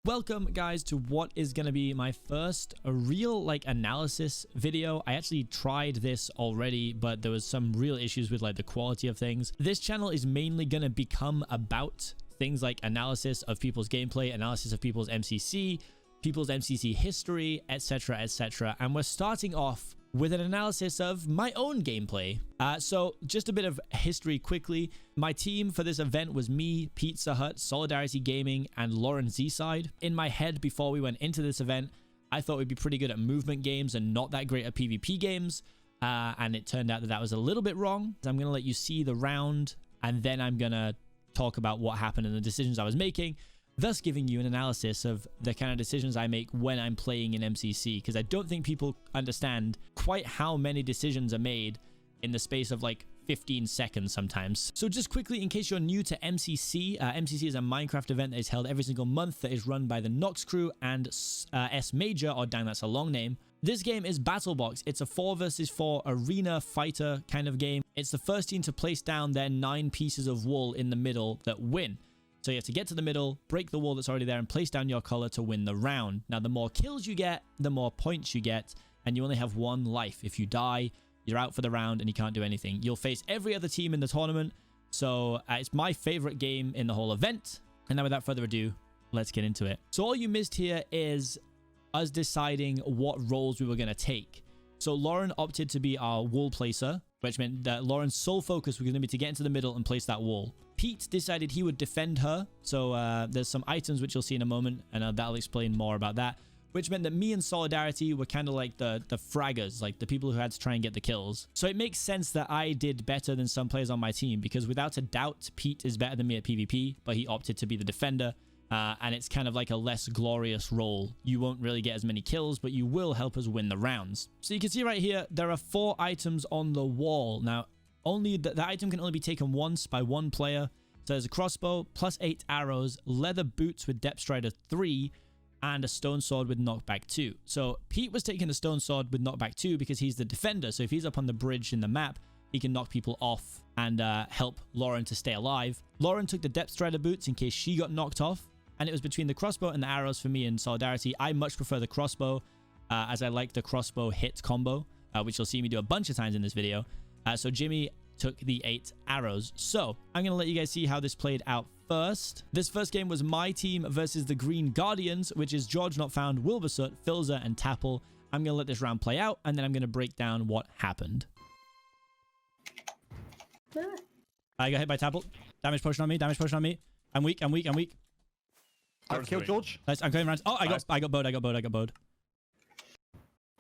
Welcome guys to what is going to be my first real analysis video. I actually tried this already, but there was some real issues with the quality of things. This channel is mainly going to become about things like analysis of people's gameplay, analysis of people's MCC history, etc, etc. And we're starting off with an analysis of my own gameplay. So just a bit of history quickly. My team for this event was me, Pizza Hut, Solidarity Gaming, and Lauren Z-Side. In my head, before we went into this event, I thought we'd be pretty good at movement games and not that great at PvP games. And it turned out that that was a little bit wrong. So I'm going to let you see the round, and then I'm going to talk about what happened and the decisions I was making, thus giving you an analysis of the kind of decisions I make when I'm playing in MCC, because I don't think people understand quite how many decisions are made in the space of 15 seconds sometimes. So just quickly, in case you're new to MCC, MCC is a Minecraft event that is held every single month that is run by the Nox crew and S Major, or dang, that's a long name. This game is Battlebox. It's a 4 versus 4 arena fighter kind of game. It's the first team to place down their 9 pieces of wool in the middle that win. So you have to get to the middle, break the wall that's already there, and place down your color to win the round. Now, the more kills you get, the more points you get, and you only have 1 life. If you die, you're out for the round and you can't do anything. You'll face every other team in the tournament. So it's my favorite game in the whole event. And now without further ado, let's get into it. So all you missed here is us deciding what roles we were going to take. So Lauren opted to be our wall placer, which meant that Lauren's sole focus was going to be to get into the middle and place that wall. Pete decided he would defend her. So there's some items which you'll see in a moment, and that'll explain more about that. Which meant that me and Solidarity were kind of like the fraggers, like the people who had to try and get the kills. So it makes sense that I did better than some players on my team, because without a doubt, Pete is better than me at PvP, but he opted to be the defender. And it's kind of like a less glorious role. You won't really get as many kills, but you will help us win the rounds. So you can see right here, there are 4 items on the wall. Now, only the item can only be taken once by 1 player. So there's a crossbow, plus 8 arrows, leather boots with depth strider 3, and a stone sword with knockback 2. So Pete was taking the stone sword with knockback 2 because he's the defender. So if he's up on the bridge in the map, he can knock people off and help Lauren to stay alive. Lauren took the depth strider boots in case she got knocked off. And it was between the crossbow and the arrows for me and Solidarity. I much prefer the crossbow, as I like the crossbow hit combo, which you'll see me do a bunch of times in this video. So Jimmy took the 8 arrows. So I'm going to let you guys see how this played out first. This first game was my team versus the Green Guardians, which is George Not Found, Wilbersut, Filzer, and Tapple. I'm going to let this round play out, and then I'm going to break down what happened. I got hit by Tapple. Damage potion on me. Damage potion on me. I'm weak. I'm weak. I'm weak. I've killed George. Nice. I'm going around. Oh, I got bowed. I got bowed.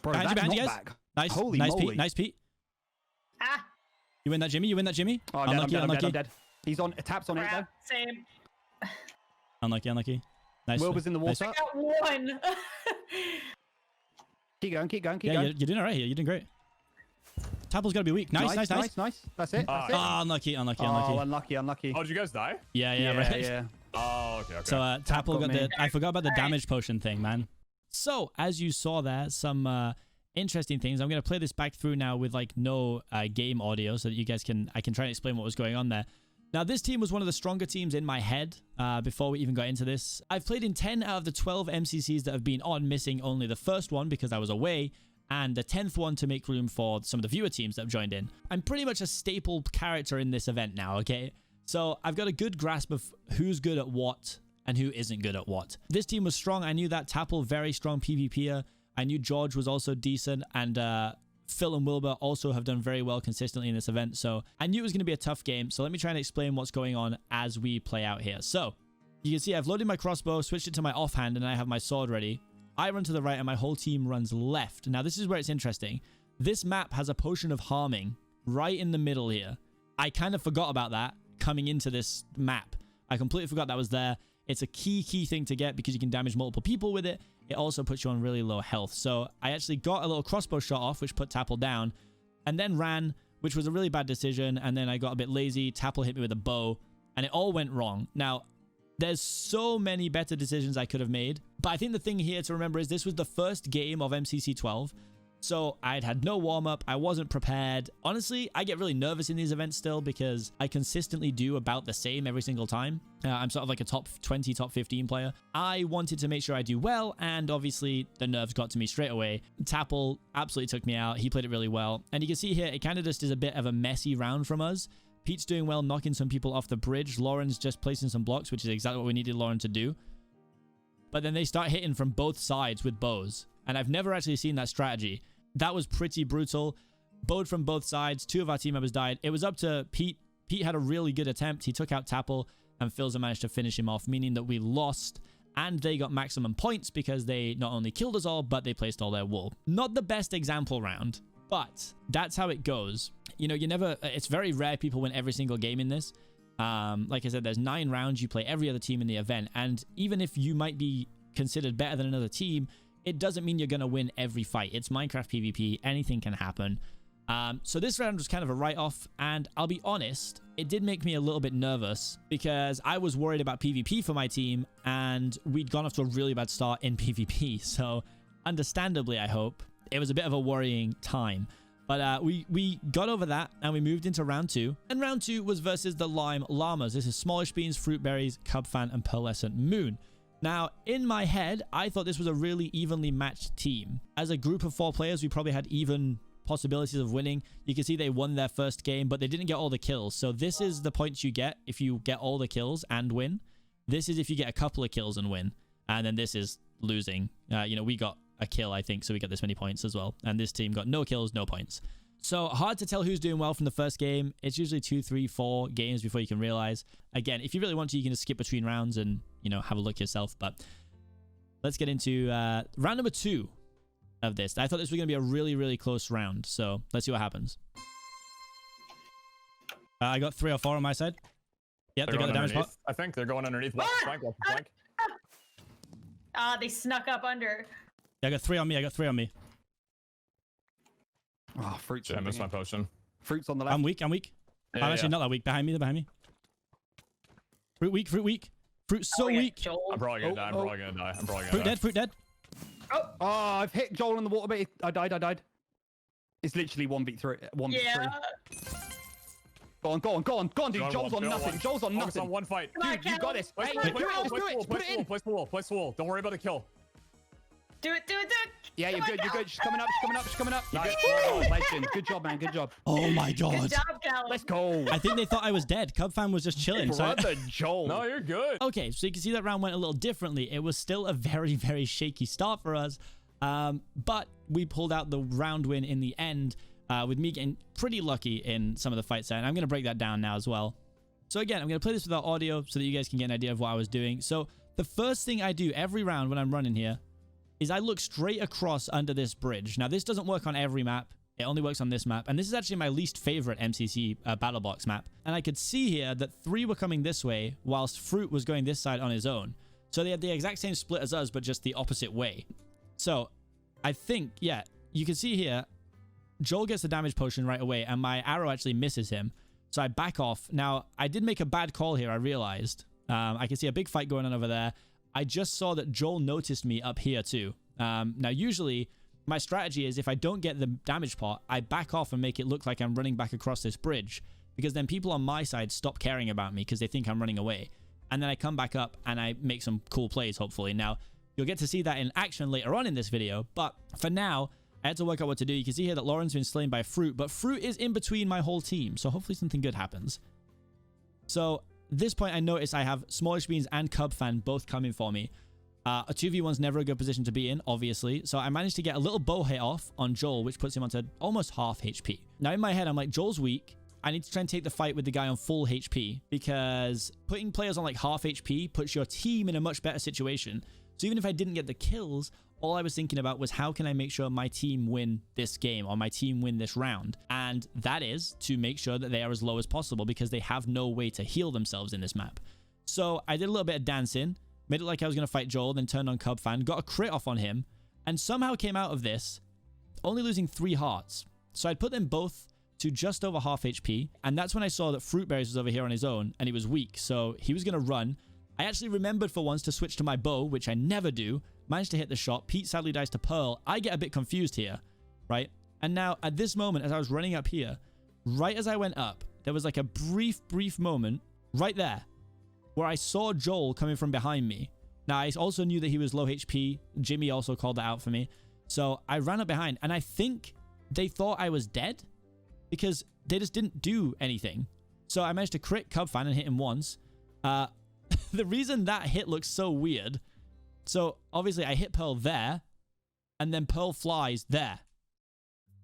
Bro, behind you guys. Back. Nice. Holy nice, moly. Pete. Nice, Pete. Ah. You win that, Jimmy? Oh, unlucky. I'm dead. He's on. Taps on it though. Same. Unlucky. Nice. Will was in the water. I got 1. Keep going. You're doing all right here. You're doing great. Tapple's got to be weak. Nice. That's it. That's it. Oh, unlucky. Oh, unlucky. Oh, did you guys die? Yeah, right. Yeah. Oh, okay. So Tapple got the... I forgot about the damage potion thing, man. So, as you saw there, some interesting things. I'm going to play this back through now with no game audio so that you guys can... I can try and explain what was going on there. Now, this team was one of the stronger teams in my head before we even got into this. I've played in 10 out of the 12 MCCs that have been on, missing only the first one because I was away, and the 10th one to make room for some of the viewer teams that have joined in. I'm pretty much a staple character in this event now, okay? So I've got a good grasp of who's good at what and who isn't good at what. This team was strong. I knew that Tapple, very strong PvPer. I knew George was also decent, and Phil and Wilbur also have done very well consistently in this event. So I knew it was going to be a tough game. So let me try and explain what's going on as we play out here. So you can see I've loaded my crossbow, switched it to my offhand, and I have my sword ready. I run to the right and my whole team runs left. Now this is where it's interesting. This map has a potion of harming right in the middle here. I kind of forgot about that coming into this map. I completely forgot that was there. It's a key thing to get because you can damage multiple people with it. It also puts you on really low health. So I actually got a little crossbow shot off, which put Tapple down, and then ran, which was a really bad decision. And then I got a bit lazy. Tapple hit me with a bow, and it all went wrong. Now, there's so many better decisions I could have made, but I think the thing here to remember is this was the first game of MCC 12. So I'd had no warm-up. I wasn't prepared. Honestly, I get really nervous in these events still because I consistently do about the same every single time. I'm sort of like a top 20, top 15 player. I wanted to make sure I do well, and obviously the nerves got to me straight away. Tapple absolutely took me out. He played it really well. And you can see here, it kind of just is a bit of a messy round from us. Pete's doing well, knocking some people off the bridge. Lauren's just placing some blocks, which is exactly what we needed Lauren to do. But then they start hitting from both sides with bows. And I've never actually seen that strategy. That was pretty brutal. Bowed from both sides. 2 of our team members died. It was up to Pete. Pete had a really good attempt. He took out Tapple, and Philza managed to finish him off, meaning that we lost. And they got maximum points because they not only killed us all, but they placed all their wool. Not the best example round, but that's how it goes. You know, it's very rare people win every single game in this. Like I said, there's 9 rounds. You play every other team in the event. And even if you might be considered better than another team, it doesn't mean you're going to win every fight. It's Minecraft PvP. Anything can happen. So this round was kind of a write-off, and I'll be honest, it did make me a little bit nervous because I was worried about PvP for my team, and we'd gone off to a really bad start in PvP. So understandably, I hope, it was a bit of a worrying time. But we got over that, and we moved into round 2. And round 2 was versus the Llamas. This is Smallish Beans, Fruit Berries, Cub Fan, and Pearlescent Moon. Now, in my head, I thought this was a really evenly matched team. As a group of 4 players, we probably had even possibilities of winning. You can see they won their first game, but they didn't get all the kills. So this is the points you get if you get all the kills and win. This is if you get a couple of kills and win. And then this is losing. You know, we got a kill, I think, so we got this many points as well. And this team got no kills, no points. So hard to tell who's doing well from the first game. It's usually 2, 3, 4 games before you can realize. Again, if you really want to, you can just skip between rounds and, you know, have a look yourself. But let's get into round number 2 of this. I thought this was going to be a really, really close round. So let's see what happens. I got 3 or 4 on my side. Yep, they got the damage pot. I think they're going underneath. Watch the flank, watch the flank. They snuck up under. Yeah, I got 3 on me. I got 3 on me. Oh, fruits. I missed my potion. Fruits on the left. I'm weak. I'm weak. Yeah, I'm actually not that weak. Behind me. They're behind me. Fruit weak. Fruit weak. Fruit so weak. I'm probably gonna die. I'm probably gonna die. I'm probably gonna Fruit die. dead. Fruit dead. Oh, I've hit Joel in the water, but I died. It's literally 1v3. 1v3. Yeah. Go on, dude. Joel's on nothing. Joel's on Focus nothing. on one fight. Dude, you got this. Place Hey, the do it. Just do it. Put it in. Place the wall. Place the wall. Don't worry about the kill. Do it. Yeah, you're good. You're good. She's coming up. She's coming up. You're Nice. good. Legend. Good job, man. Good job. Oh my Good god. job, Callum. Let's go. I think they thought I was dead. Cub fan was just chilling. So Brother Joel. No, you're good. okay, so you can see that round went a little differently. It was still a very, very shaky start for us. But we pulled out the round win in the end, with me getting pretty lucky in some of the fights there. And I'm going to break that down now as well. So again, I'm going to play this without audio so that you guys can get an idea of what I was doing. So the first thing I do every round when I'm running here is I look straight across under this bridge. Now, this doesn't work on every map. It only works on this map. And this is actually my least favorite MCC Battlebox map. And I could see here that 3 were coming this way whilst Fruit was going this side on his own. So they had the exact same split as us, but just the opposite way. So I think, yeah, you can see here, Joel gets the damage potion right away, and my arrow actually misses him. So I back off. Now, I did make a bad call here, I realized. I can see a big fight going on over there. I just saw that Joel noticed me up here too. Now, usually, my strategy is if I don't get the damage pot, I back off and make it look like I'm running back across this bridge. Because then people on my side stop caring about me because they think I'm running away. And then I come back up and I make some cool plays, hopefully. Now, you'll get to see that in action later on in this video. But for now, I had to work out what to do. You can see here that Lauren's been slain by Fruit. But Fruit is in between my whole team. So hopefully something good happens. So at this point, I notice I have Smallish Beans and Cub Fan both coming for me. A 2v1's never a good position to be in, obviously. So I managed to get a little bow hit off on Joel, which puts him onto almost half HP. Now in my head, I'm like, Joel's weak. I need to try and take the fight with the guy on full HP because putting players on like half HP puts your team in a much better situation. So even if I didn't get the kills, all I was thinking about was how can I make sure my team win this game or my team win this round? And that is to make sure that they are as low as possible because they have no way to heal themselves in this map. So I did a little bit of dancing, made it like I was going to fight Joel, then turned on Cub Fan, got a crit off on him, and somehow came out of this only losing 3 hearts. So I'd put them both to just over half HP, and that's when I saw that Fruit Berries was over here on his own, and he was weak, so he was going to run. I actually remembered for once to switch to my bow, which I never do. Managed to hit the shot. Pete sadly dies to Pearl. I get a bit confused here. right? And now at this moment, as I was running up here, right as I went up, there was like a brief moment right there where I saw Joel coming from behind me. Now, I also knew that he was low HP. Jimmy also called that out for me. So I ran up behind, and I think they thought I was dead because they just didn't do anything. So I managed to crit Cub Fan and hit him once. The reason that hit looks so weird, so obviously I hit Pearl there, and then Pearl flies there.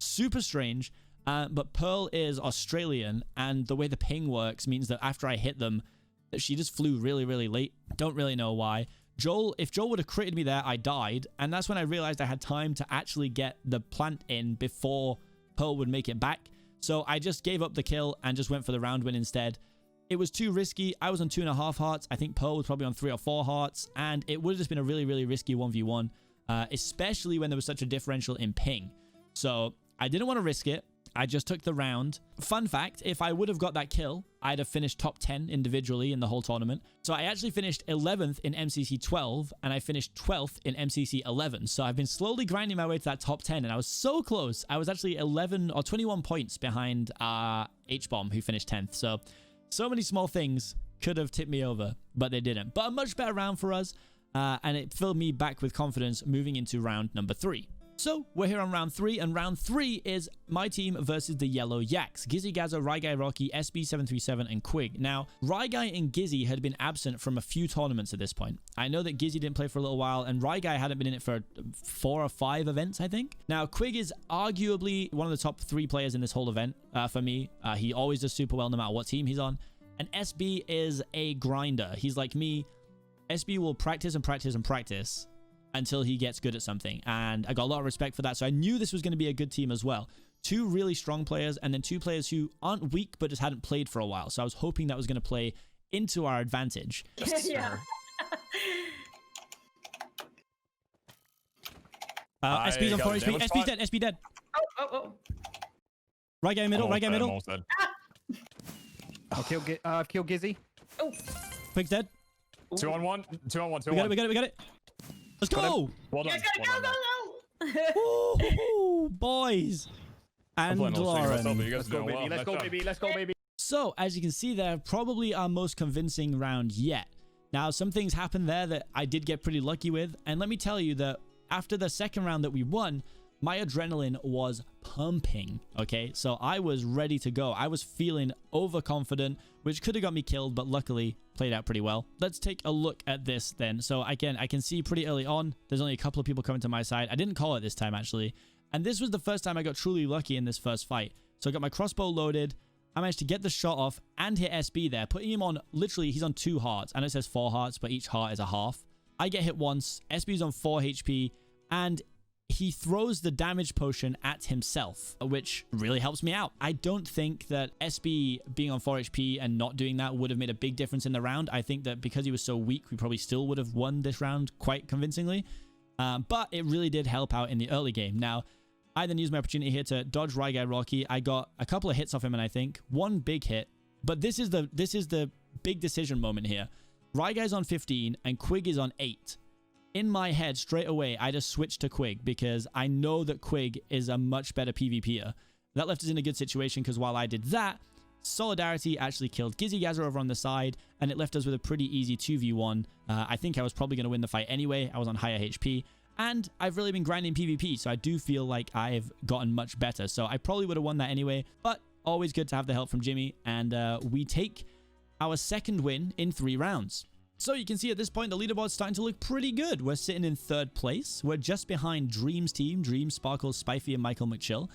Super strange, but Pearl is Australian, and the way the ping works means that after I hit them, she just flew really, really late. Don't really know why. If Joel would have critted me there, I died, and that's when I realized I had time to actually get the plant in before Pearl would make it back. So I just gave up the kill and just went for the round win instead. It was too risky. I was on 2.5 hearts. I think Pearl was probably on 3 or 4 hearts, and it would have just been a really, really risky 1v1, especially when there was such a differential in ping. So I didn't want to risk it. I just took the round. Fun fact, if I would have got that kill, I'd have finished top 10 individually in the whole tournament. So I actually finished 11th in MCC 12, and I finished 12th in MCC 11. So I've been slowly grinding my way to that top 10, and I was so close. I was actually 11 or 21 points behind H-Bomb, who finished 10th. So many small things could have tipped me over, but they didn't. But a much better round for us, and it filled me back with confidence moving into round number 3. So we're here on round 3, and round 3 is my team versus the yellow Yaks. Gizzy Gazza, Ryguy Rocky, SB737, and Quig. Now, Ryguy and Gizzy had been absent from a few tournaments at this point. I know that Gizzy didn't play for a little while, and Ryguy hadn't been in it for 4 or 5 events, I think. Now, Quig is arguably one of the top 3 players in this whole event for me. He always does super well no matter what team he's on. And SB is a grinder. He's like me. SB will practice and practice and practice until he gets good at something, and I got a lot of respect for that. So I knew this was going to be a good team as well. 2 really strong players, and then 2 players who aren't weak but just hadn't played for a while. So I was hoping that was going to play into our advantage. Yeah. SB's on 4 HP. SB's dead. SB dead. Oh. Ryguy middle. Ryguy middle. I've killed Gizzy. Oh. Quig's dead. 2 on 1. 2 on 1. 2 on 1. We got it. Let's go! Well done. You guys gotta go. Ooh, boys. And Lauren. Let's go, baby. Let's go, baby. Let's go, baby. So, as you can see there, probably our most convincing round yet. Now, some things happened there that I did get pretty lucky with. And let me tell you that after the second round that we won, my adrenaline was pumping, okay? So I was ready to go. I was feeling overconfident, which could have got me killed, but luckily played out pretty well. Let's take a look at this then. So again, I can see pretty early on, there's only a couple of people coming to my side. I didn't call it this time, actually. And this was the first time I got truly lucky in this first fight. So I got my crossbow loaded. I managed to get the shot off and hit SB there, putting him on, literally, he's on 2 hearts. I know it says 4 hearts, but each heart is a half. I get hit once, SB's on 4 HP, and he throws the damage potion at himself, which really helps me out. I don't think that SB being on 4 HP and not doing that would have made a big difference in the round. I think that because he was so weak, we probably still would have won this round quite convincingly. But it really did help out in the early game. Now, I then used my opportunity here to dodge Ryguy Rocky. I got a couple of hits off him, and I think 1 big hit. But this is the big decision moment here. Ryguy's on 15 and Quig is on 8. In my head, straight away, I just switched to Quig because I know that Quig is a much better PvPer. That left us in a good situation because while I did that, Solidarity actually killed Gizzy Gazza over on the side, and it left us with a pretty easy 2v1. I think I was probably going to win the fight anyway. I was on higher HP, and I've really been grinding PvP, so I do feel like I've gotten much better. So I probably would have won that anyway, but always good to have the help from Jimmy, and we take our second win in 3 rounds. So you can see at this point, the leaderboard's starting to look pretty good. We're sitting in 3rd place. We're just behind Dream's team, Dream, Sparkle, Spifey, and Michael McChill.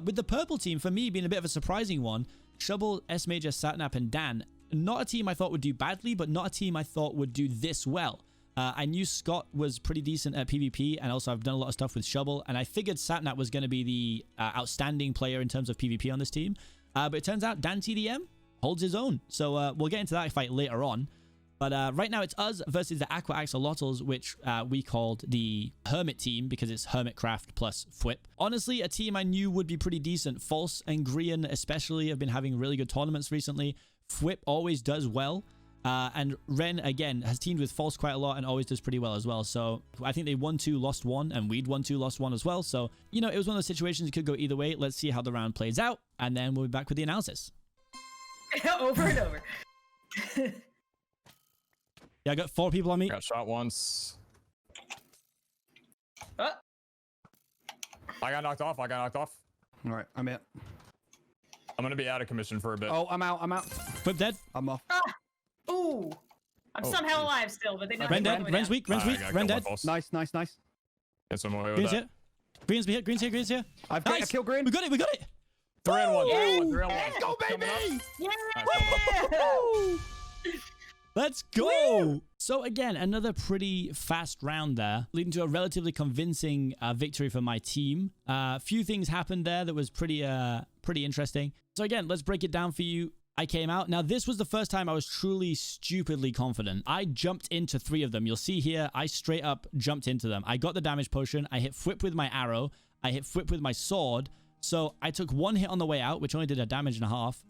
With the purple team, for me, being a bit of a surprising one, Shubble, S Major, Satnap, and Dan. Not a team I thought would do badly, but not a team I thought would do this well. I knew Scott was pretty decent at PvP, and also I've done a lot of stuff with Shubble, and I figured Satnap was going to be the outstanding player in terms of PvP on this team. But it turns out Dan TDM holds his own. So we'll get into that fight later on. But right now it's us versus the Aqua Axolotls, which we called the Hermit team because it's Hermitcraft plus Fwip. Honestly, a team I knew would be pretty decent. False and Grian especially have been having really good tournaments recently. Fwip always does well. And Ren, again, has teamed with False quite a lot and always does pretty well as well. So I think they won 2, lost 1, and we'd won 2, lost 1 as well. So, you know, it was one of those situations that could go either way. Let's see how the round plays out, and then we'll be back with the analysis. Over and over. Yeah, I got 4 people on me. Got shot once. Oh, I got knocked off. All right, I'm in. I'm gonna be out of commission for a bit. Oh, I'm out. Flip dead. I'm off. ah. Ooh. I'm Oh, somehow geez. alive still, but they know Ren they're dead. going Ren's down. weak. Ren's Alright, weak. I got Ren one dead. false. Nice. Get some more with Green's that. here. Green's here. Green's here. Green's here. I've Nice. killed Green. We got it. We got it. 3 and 1. 3 and 1. 3 and 1. Let's go, Coming up. baby. Yeah. Alright, Let's go. So again, another pretty fast round there, leading to a relatively convincing victory for my team. A few things happened there that was pretty interesting. So again, let's break it down for you. I came out. Now, this was the first time I was truly stupidly confident. I jumped into 3 of them. You'll see here, I straight up jumped into them. I got the damage potion. I hit Whip with my arrow. I hit Whip with my sword. So I took 1 hit on the way out, which only did a damage and a half.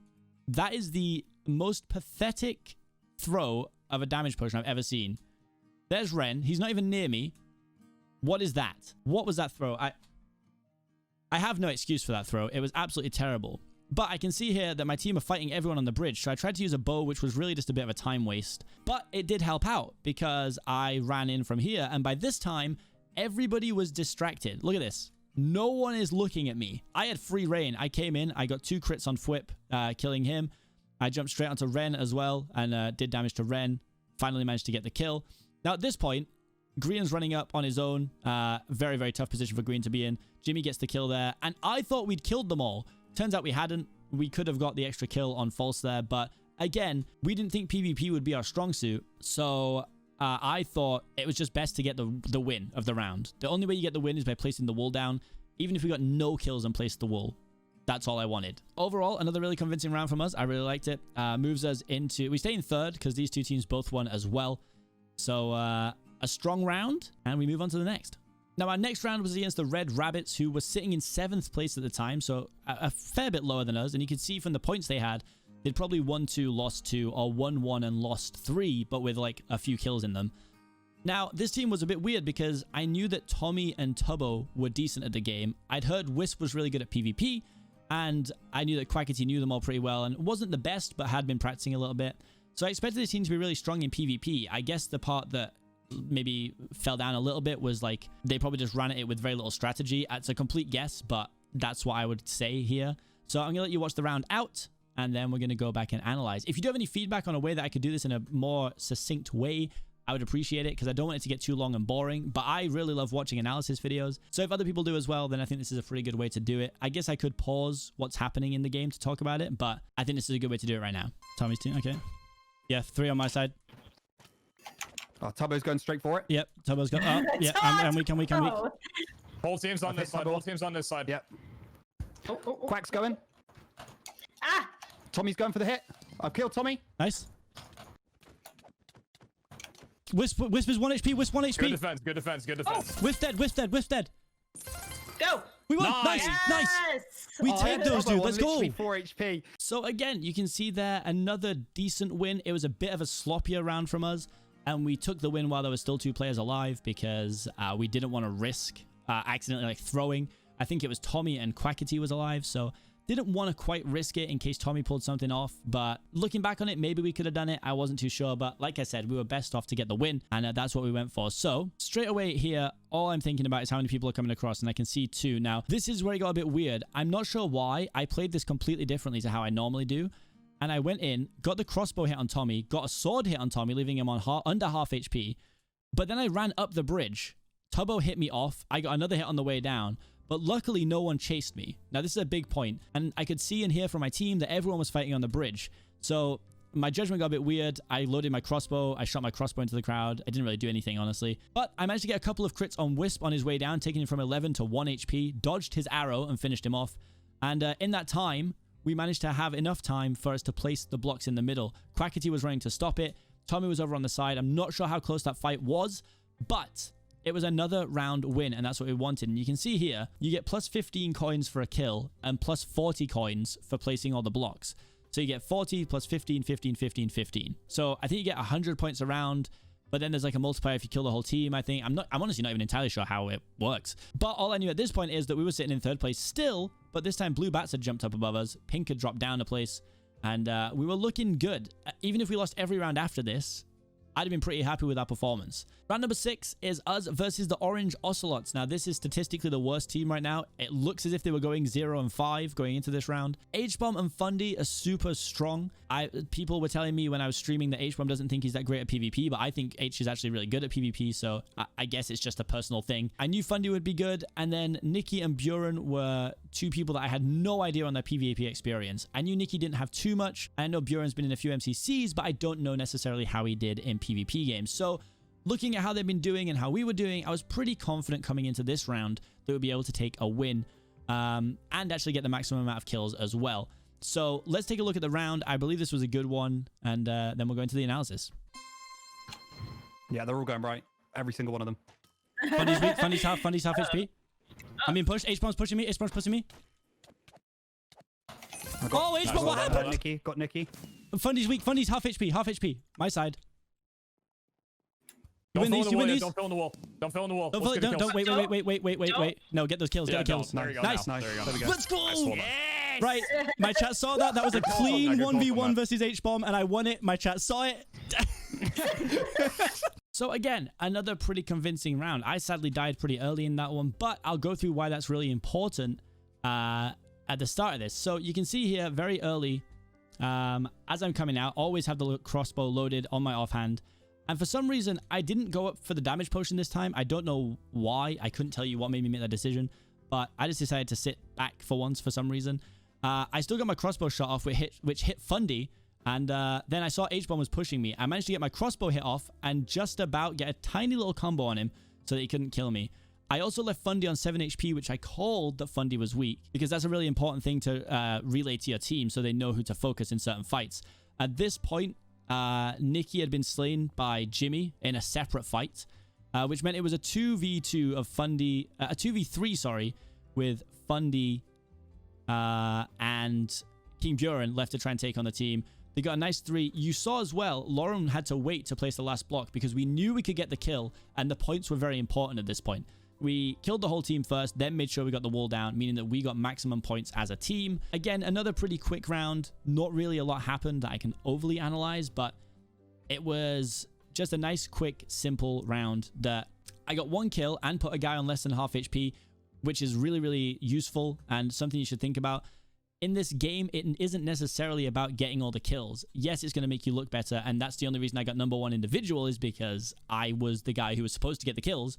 That is the most pathetic throw of a damage potion I've ever seen. There's Ren. He's not even near me. What is that? What was that throw? I have no excuse for that throw. It was absolutely terrible. But I can see here that my team are fighting everyone on the bridge. So I tried to use a bow, which was really just a bit of a time waste. But it did help out because I ran in from here. And by this time, everybody was distracted. Look at this. No one is looking at me. I had free reign. I came in. I got 2 crits on Fwhip, killing him. I jumped straight onto Ren as well and did damage to Ren. Finally managed to get the kill. Now at this point, Green's running up on his own. Very, very tough position for Green to be in. Jimmy gets the kill there. And I thought we'd killed them all. Turns out we hadn't. We could have got the extra kill on False there. But again, we didn't think PvP would be our strong suit. So I thought it was just best to get the win of the round. The only way you get the win is by placing the wall down. Even if we got no kills and placed the wall. That's all I wanted. Overall, another really convincing round from us. I really liked it. Moves us into... We stay in 3rd because these 2 teams both won as well. So a strong round, and we move on to the next. Now, our next round was against the Red Rabbits, who were sitting in 7th place at the time, so a fair bit lower than us. And you can see from the points they had, they'd probably won 2, lost 2, or won 1 and lost 3, but with like a few kills in them. Now, this team was a bit weird because I knew that Tommy and Tubbo were decent at the game. I'd heard Wisp was really good at PvP, and I knew that Quackity knew them all pretty well and wasn't the best, but had been practicing a little bit. So I expected the team to be really strong in PvP. I guess the part that maybe fell down a little bit was like they probably just ran at it with very little strategy. It's a complete guess, but that's what I would say here. So I'm gonna let you watch the round out, and then we're gonna go back and analyze. If you do have any feedback on a way that I could do this in a more succinct way, I would appreciate it because I don't want it to get too long and boring, but I really love watching analysis videos. So if other people do as well, then I think this is a pretty good way to do it. I guess I could pause what's happening in the game to talk about it, but I think this is a good way to do it right now. Tommy's team, okay. Yeah, 3 on my side. Oh, Tubbo's going straight for it. Yep, Tubbo's got. Oh, yeah, I'm weak. Oh. Whole team's on this side. Whole team's on this side. Yep. Oh, oh, oh. Quack's going. Ah! Tommy's going for the hit. I've killed Tommy. Nice. Wisp is 1 HP. Wisp 1 HP. Good defense. Good defense. Good defense. Wisp dead. Wisp dead. Wisp dead. Go! We won. Nice. Nice. Nice. Yes! We Oh, take I had those, Tubbo dude. on Let's go. literally 4 HP. So again, you can see there another decent win. It was a bit of a sloppier round from us, and we took the win while there were still 2 players alive because we didn't want to risk accidentally like throwing. I think it was Tommy and Quackity was alive, so didn't want to quite risk it in case Tommy pulled something off. But looking back on it, maybe we could have done it. I wasn't too sure, but like I said, we were best off to get the win, and that's what we went for. So straight away here, all I'm thinking about is how many people are coming across, and I can see 2. Now, this is where it got a bit weird. I'm not sure why. I played this completely differently to how I normally do. And I went in, got the crossbow hit on Tommy, got a sword hit on Tommy, leaving him on under half HP. But then I ran up the bridge. Tubbo hit me off. I got another hit on the way down. But luckily, no one chased me. Now, this is a big point. And I could see and hear from my team that everyone was fighting on the bridge. So my judgment got a bit weird. I loaded my crossbow. I shot my crossbow into the crowd. I didn't really do anything, honestly. But I managed to get a couple of crits on Wisp on his way down, taking him from 11 to 1 HP, dodged his arrow and finished him off. And in that time, we managed to have enough time for us to place the blocks in the middle. Quackity was running to stop it. Tommy was over on the side. I'm not sure how close that fight was, but it was another round win, and that's what we wanted. And you can see here, you get plus 15 coins for a kill and plus 40 coins for placing all the blocks. So you get 40 plus 15, 15, 15, 15. So I think you get 100 points around, but then there's like a multiplier if you kill the whole team, I think. I'm honestly not even entirely sure how it works. But all I knew at this point is that we were sitting in third place still, but this time blue bats had jumped up above us, pink had dropped down a place, and we were looking good. Even if we lost every round after this, I'd have been pretty happy with our performance. Round number 6 is us versus the orange Ocelots. Now, this is statistically the worst team right now. It looks as if they were going 0-5 going into this round. H-Bomb and Fundy are super strong. People were telling me when I was streaming that H-Bomb doesn't think he's that great at PvP, but I think H is actually really good at PvP, so I guess it's just a personal thing. I knew Fundy would be good, and then Nikki and Buren were two people that I had no idea on their PvP experience. I knew Nikki didn't have too much. I know Buren's been in a few MCCs, but I don't know necessarily how he did in PvP games. So looking at how they've been doing and how we were doing, I was pretty confident coming into this round that we'd be able to take a win and actually get the maximum amount of kills as well. So let's take a look at the round. I believe this was a good one, and then we'll go into the analysis. Yeah, they're all going right. Every single one of them. Fundy's weak. Fundy's half HP. I'm being pushed. H-Bomb's pushing me. H-Bomb's pushing me. Oh, H-Bomb, what happened? Got Nikki. Fundy's weak. Fundy's half HP. Half HP. My side. You win these. You win these. Don't fill in the wall. Don't fill in the wall. Don't wait. No, get those kills. Get the kills. There you go. Nice. There you go. Let's go. Yes! Right. My chat saw that. That was a clean 1v1 versus H-Bomb, and I won it. My chat saw it. So again, another pretty convincing round. I sadly died pretty early in that one, but I'll go through why that's really important at the start of this. So you can see here very early, as I'm coming out, always have the crossbow loaded on my offhand. And for some reason, I didn't go up for the damage potion this time. I don't know why. I couldn't tell you what made me make that decision, but I just decided to sit back for once for some reason. I still got my crossbow shot off, which hit Fundy, and then I saw H-Bomb was pushing me. I managed to get my crossbow hit off and just about get a tiny little combo on him so that he couldn't kill me. I also left Fundy on 7 HP, which I called that Fundy was weak, because that's a really important thing to relay to your team so they know who to focus in certain fights. At this point, Nikki had been slain by Jimmy in a separate fight, which meant it was a 2v2 of Fundy, a 2v3, sorry, with Fundy and King Buren left to try and take on the team. They got a nice 3. You saw as well, Lauren had to wait to place the last block because we knew we could get the kill, and the points were very important at this point. We killed the whole team first, then made sure we got the wall down, meaning that we got maximum points as a team. Again, another pretty quick round. Not really a lot happened that I can overly analyze, but it was just a nice, quick, simple round that I got 1 kill and put a guy on less than half HP, which is really, really useful and something you should think about. In this game, it isn't necessarily about getting all the kills. Yes, it's going to make you look better, and that's the only reason I got #1 individual is because I was the guy who was supposed to get the kills.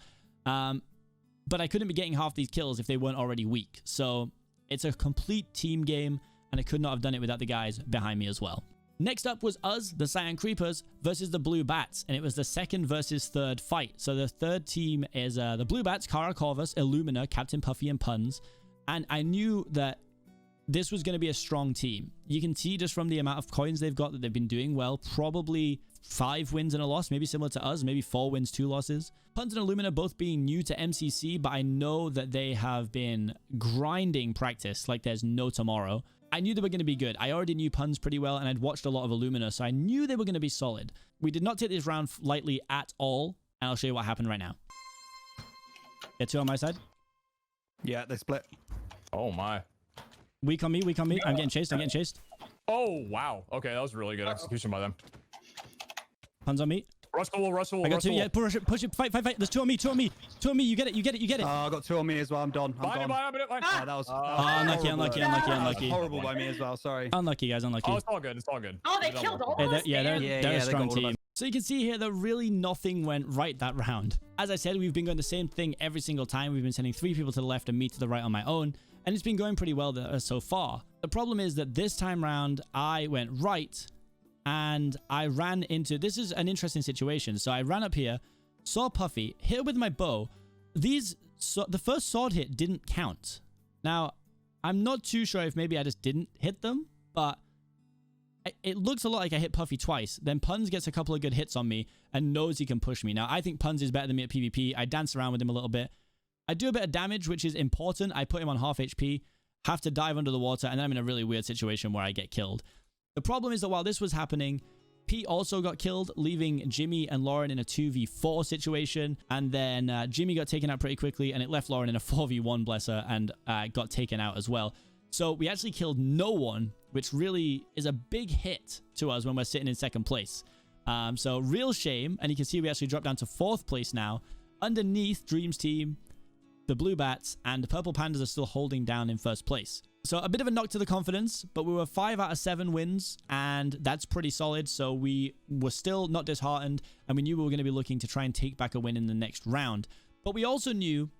But I couldn't be getting half these kills if they weren't already weak. So it's a complete team game, and I could not have done it without the guys behind me as well. Next up was us, the Cyan Creepers, versus the Blue Bats, and it was the 2nd versus 3rd fight. So the 3rd team is the Blue Bats, Kara Corvus, Illumina, Captain Puffy, and Puns. And I knew that this was going to be a strong team. You can see just from the amount of coins they've got that they've been doing well. Probably 5 wins and a loss, maybe similar to us, maybe 4 wins, 2 losses. Puns and Illumina both being new to MCC, but I know that they have been grinding practice like there's no tomorrow. I knew they were going to be good. I already knew Puns pretty well, and I'd watched a lot of Illumina, so I knew they were going to be solid. We did not take this round lightly at all, and I'll show you what happened right now. Get 2 on my side. Yeah, they split. Oh my. Weak on me, weak on me. I'm getting chased, I'm getting chased. Oh, wow. Okay, that was really good execution by them. Puns on me. Rush the wall. I got 2, yeah, push it, fight. There's 2 on me, 2 on me. 2 on me, you get it. I got 2 on me as well, I'm done. Fine. That was unlucky. Horrible by me as well, sorry. Unlucky, guys, unlucky. Oh, it's all good. Oh, they killed all of us. They're a strong team. So you can see here that really nothing went right that round. As I said, we've been going the same thing every single time. We've been sending 3 people to the left and me to the right on my own, and it's been going pretty well so far. The problem is that this time round, I went right, and I ran into... This is an interesting situation. So I ran up here, saw Puffy, hit with my bow. The first sword hit didn't count. Now, I'm not too sure if maybe I just didn't hit them, but it looks a lot like I hit Puffy twice. Then Puns gets a couple of good hits on me and knows he can push me. Now, I think Puns is better than me at PvP. I dance around with him a little bit. I do a bit of damage, which is important. I put him on half HP, have to dive under the water, and then I'm in a really weird situation where I get killed. The problem is that while this was happening, Pete also got killed, leaving Jimmy and Lauren in a 2v4 situation. And then Jimmy got taken out pretty quickly, and it left Lauren in a 4v1, bless her, and got taken out as well. So we actually killed no one, which really is a big hit to us when we're sitting in second place. So real shame. And you can see we actually dropped down to 4th place now. Underneath Dream's team, the Blue Bats, and the Purple Pandas are still holding down in 1st place. So a bit of a knock to the confidence, but we were 5 out of 7 wins, and that's pretty solid. So we were still not disheartened, and we knew we were going to be looking to try and take back a win in the next round. But we also knew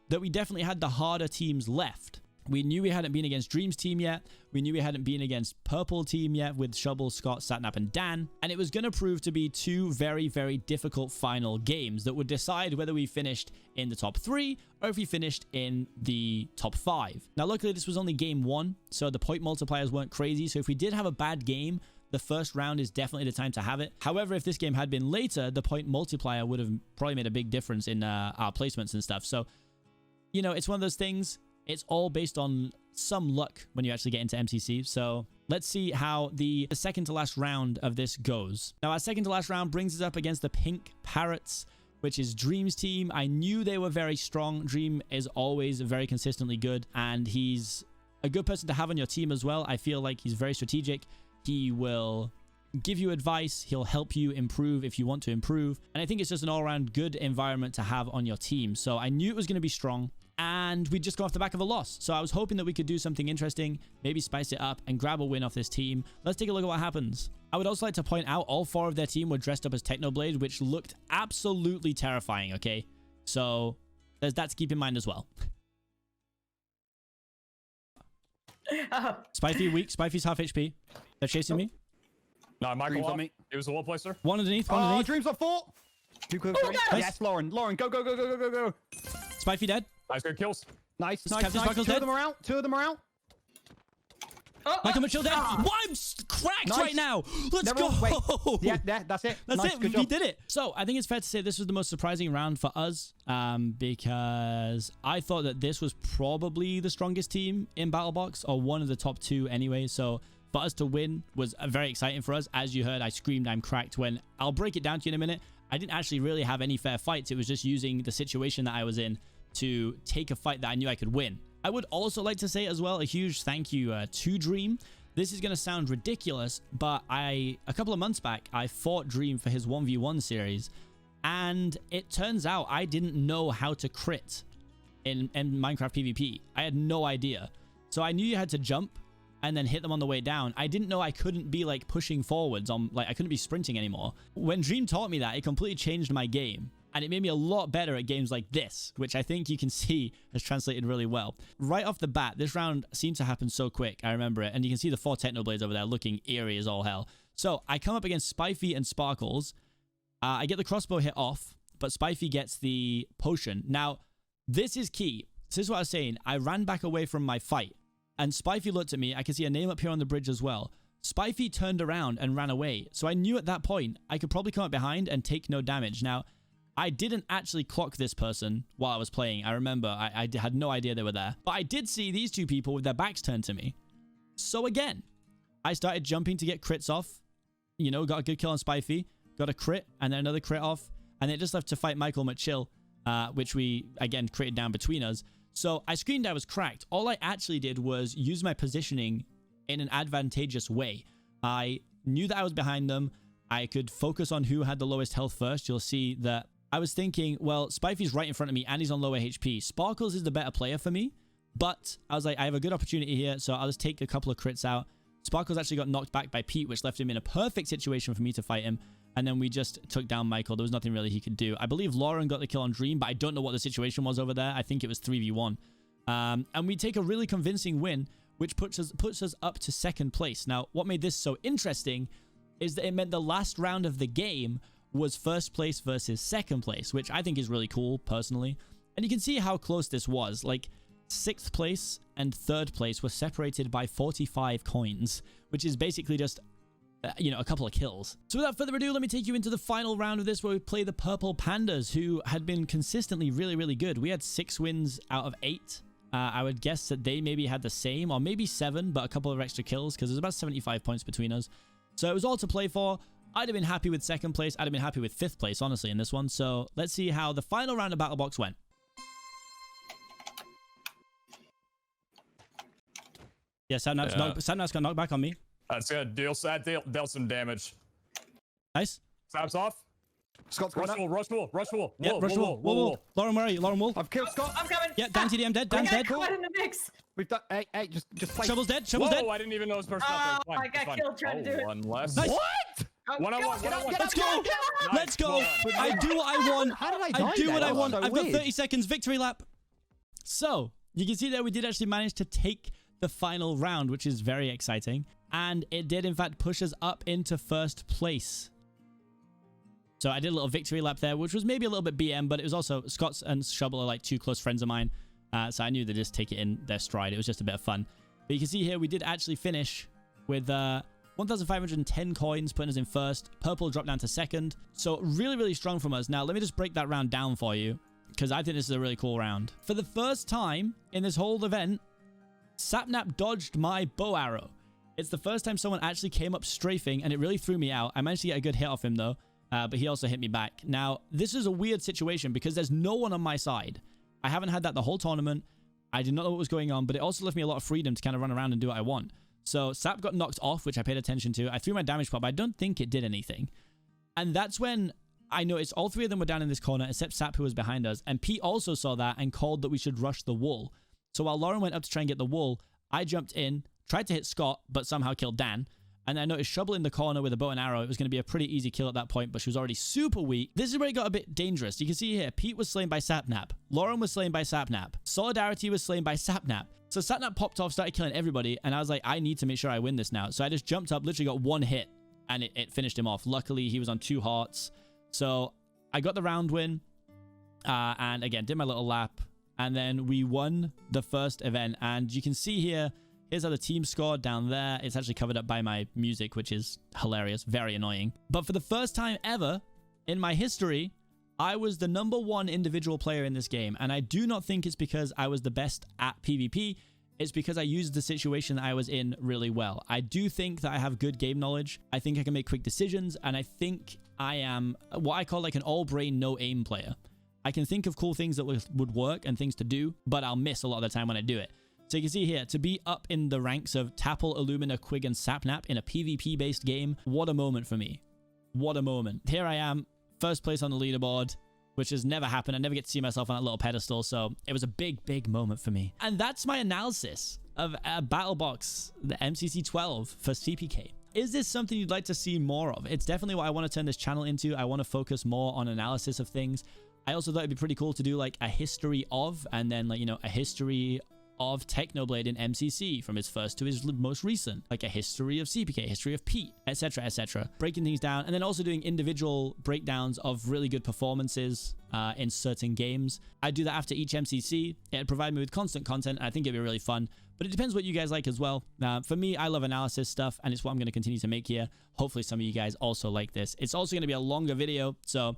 that we definitely had the harder teams left. We knew we hadn't been against Dream's team yet. We knew we hadn't been against Purple team yet with Shovel, Scott, Satnap, and Dan. And it was going to prove to be 2 very, very difficult final games that would decide whether we finished in the top 3 or if we finished in the top 5. Now, luckily, this was only game 1, so the point multipliers weren't crazy. So if we did have a bad game, the first round is definitely the time to have it. However, if this game had been later, the point multiplier would have probably made a big difference in our placements and stuff. So, you know, it's one of those things. It's all based on some luck when you actually get into MCC. So let's see how the second to last round of this goes. Now, our second to last round brings us up against the Pink Parrots, which is Dream's team. I knew they were very strong. Dream is always very consistently good, and he's a good person to have on your team as well. I feel like he's very strategic. He will give you advice. He'll help you improve if you want to improve. And I think it's just an all-around good environment to have on your team. So I knew it was going to be strong. And we just got off the back of a loss. So I was hoping that we could do something interesting, maybe spice it up and grab a win off this team. Let's take a look at what happens. I would also like to point out all 4 of their team were dressed up as Technoblade, which looked absolutely terrifying, okay? So there's that to keep in mind as well. Spiffy weak. Spiffy's half HP. They're chasing me. No, Michael Dream's off. on me. It was a wall placer. One underneath, one underneath. Dream's on 4. 2 clear. Oh, nice. Yes, Lauren. Lauren, go, go, go, go, go, go, go. Spiffy dead. Nice, good kills. Nice, This nice, Captain nice. Sparkle's 2 dead. of them are out. 2 of them are out. Michael Mitchell dead. Why I'm cracked Nice. right now. Let's Never- go. Wait. Yeah, that's it. That's nice, it. Good We job. did it. So I think it's fair to say this was the most surprising round for us, because I thought that this was probably the strongest team in Battlebox, or one of the top 2 anyway. So for us to win was very exciting for us. As you heard, I screamed I'm cracked when I'll break it down to you in a minute. I didn't actually really have any fair fights. It was just using the situation that I was in to take a fight that I knew I could win. I would also like to say as well a huge thank you to Dream. This is going to sound ridiculous, but a couple of months back, I fought Dream for his 1v1 series, and it turns out I didn't know how to crit in Minecraft PvP. I had no idea. So I knew you had to jump and then hit them on the way down. I didn't know I couldn't be like pushing forwards on, like I couldn't be sprinting anymore. When Dream taught me that, it completely changed my game. And it made me a lot better at games like this, which I think you can see has translated really well. Right off the bat, this round seemed to happen so quick. I remember it. And you can see the 4 Technoblades over there looking eerie as all hell. So I come up against Spiffy and Sparkles. I get the crossbow hit off, but Spiffy gets the potion. Now, this is key. This is what I was saying. I ran back away from my fight, and Spiffy looked at me. I can see a name up here on the bridge as well. Spiffy turned around and ran away. So I knew at that point I could probably come up behind and take no damage. Now, I didn't actually clock this person while I was playing. I remember I had no idea they were there. But I did see these 2 people with their backs turned to me. So again, I started jumping to get crits off. You know, got a good kill on Spiffy. Got a crit and then another crit off. And it just left to fight Michael McChill, which we, again, critted down between us. So I screamed I was cracked. All I actually did was use my positioning in an advantageous way. I knew that I was behind them. I could focus on who had the lowest health first. You'll see that I was thinking, well, Spiffy's right in front of me and he's on lower HP. Sparkles is the better player for me, but I was like, I have a good opportunity here, so I'll just take a couple of crits out. Sparkles actually got knocked back by Pete, which left him in a perfect situation for me to fight him, and then we just took down Michael. There was nothing really he could do. I believe Lauren got the kill on Dream, but I don't know what the situation was over there. I think it was 3v1. And we take a really convincing win, which puts us up to 2nd place. Now, what made this so interesting is that it meant the last round of the game was 1st place versus 2nd place, which I think is really cool, personally. And you can see how close this was. Like, 6th place and 3rd place were separated by 45 coins, which is basically just, you know, a couple of kills. So without further ado, let me take you into the final round of this, where we play the Purple Pandas, who had been consistently really, really good. We had 6 wins out of 8 I would guess that they maybe had the same, or maybe 7, but a couple of extra kills, because there's about 75 points between us. So it was all to play for. I'd have been happy with 2nd place. I'd have been happy with 5th place, honestly, in this one. So let's see how the final round of Battlebox went. Yeah, Sapnap's got knocked back on me. That's good. Dealt some damage. Nice. Snaps off. Scott's Rush going up. wall, rush wall, rush wall. Yeah, rush wall. Lauren, where are you? Lauren, wall. I've killed Scott. I'm coming. Yeah, Dan TDM dead. Dan's dead. Quad in the mix. We've done. Hey, just play. Shovel's dead. Whoa, Shovel's dead. I didn't even know his person Oh, up there. I got killed trying to do it. One less. Nice. What? Oh, One-on-one, one-on-one. Let's go. Let's go. I do what I want. How did I die? I do what there? I want. That was I've so got weird. 30 seconds victory lap. So you can see that we did actually manage to take the final round, which is very exciting. And it did, in fact, push us up into 1st place. So I did a little victory lap there, which was maybe a little bit BM, but it was also Scott's and Shovel are like 2 close friends of mine. So I knew they'd just take it in their stride. It was just a bit of fun. But you can see here, we did actually finish with 1,510 coins, putting us in 1st. Purple dropped down to 2nd. So really, really strong from us. Now, let me just break that round down for you, because I think this is a really cool round. For the first time in this whole event, Sapnap dodged my bow arrow. It's the first time someone actually came up strafing, and it really threw me out. I managed to get a good hit off him, though, but he also hit me back. Now, this is a weird situation because there's no one on my side. I haven't had that the whole tournament. I did not know what was going on, but it also left me a lot of freedom to kind of run around and do what I want. So Sap got knocked off, which I paid attention to. I threw my damage pot, but I don't think it did anything. And that's when I noticed all 3 of them were down in this corner, except Sap, who was behind us. And Pete also saw that and called that we should rush the wall. So while Lauren went up to try and get the wall, I jumped in, tried to hit Scott, but somehow killed Dan. And I noticed Shovel in the corner with a bow and arrow. It was going to be a pretty easy kill at that point, but she was already super weak. This is where it got a bit dangerous. You can see here, Pete was slain by Sapnap. Lauren was slain by Sapnap. Solidarity was slain by Sapnap. So Sapnap popped off, started killing everybody, and I was like, I need to make sure I win this now. So I just jumped up, literally got 1 hit, and it finished him off. Luckily, he was on 2 hearts. So I got the round win, and again, did my little lap, and then we won the 1st event. And you can see here, here's how the team scored down there. It's actually covered up by my music, which is hilarious, very annoying. But for the first time ever in my history, I was the #1 individual player in this game. And I do not think it's because I was the best at PvP. It's because I used the situation that I was in really well. I do think that I have good game knowledge. I think I can make quick decisions. And I think I am what I call like an all-brain, no-aim player. I can think of cool things that would work and things to do, but I'll miss a lot of the time when I do it. So you can see here, to be up in the ranks of Tapple, Illumina, Quig, and Sapnap in a PvP-based game, what a moment for me. What a moment. Here I am, 1st place on the leaderboard, which has never happened. I never get to see myself on that little pedestal, so it was a big, big moment for me. And that's my analysis of Battlebox, the MCC 12 for Seapeekay. Is this something you'd like to see more of? It's definitely what I want to turn this channel into. I want to focus more on analysis of things. I also thought it'd be pretty cool to do like a history of, and then like, you know, a history of Technoblade in MCC from his first to his most recent, like a history of Seapeekay, history of Pete, etc., etc. Breaking things down, and then also doing individual breakdowns of really good performances in certain games. I do that after each MCC. It'd provide me with constant content, and I think it'd be really fun. But it depends what you guys like as well. For me, I love analysis stuff, and it's what I'm going to continue to make here. Hopefully some of you guys also like this. It's also going to be a longer video, so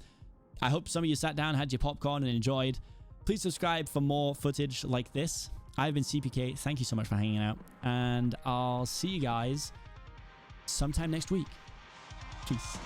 I hope some of you sat down, had your popcorn, and enjoyed. Please subscribe for more footage like this. I've been Seapeekay. Thank you so much for hanging out, and I'll see you guys sometime next week. Peace.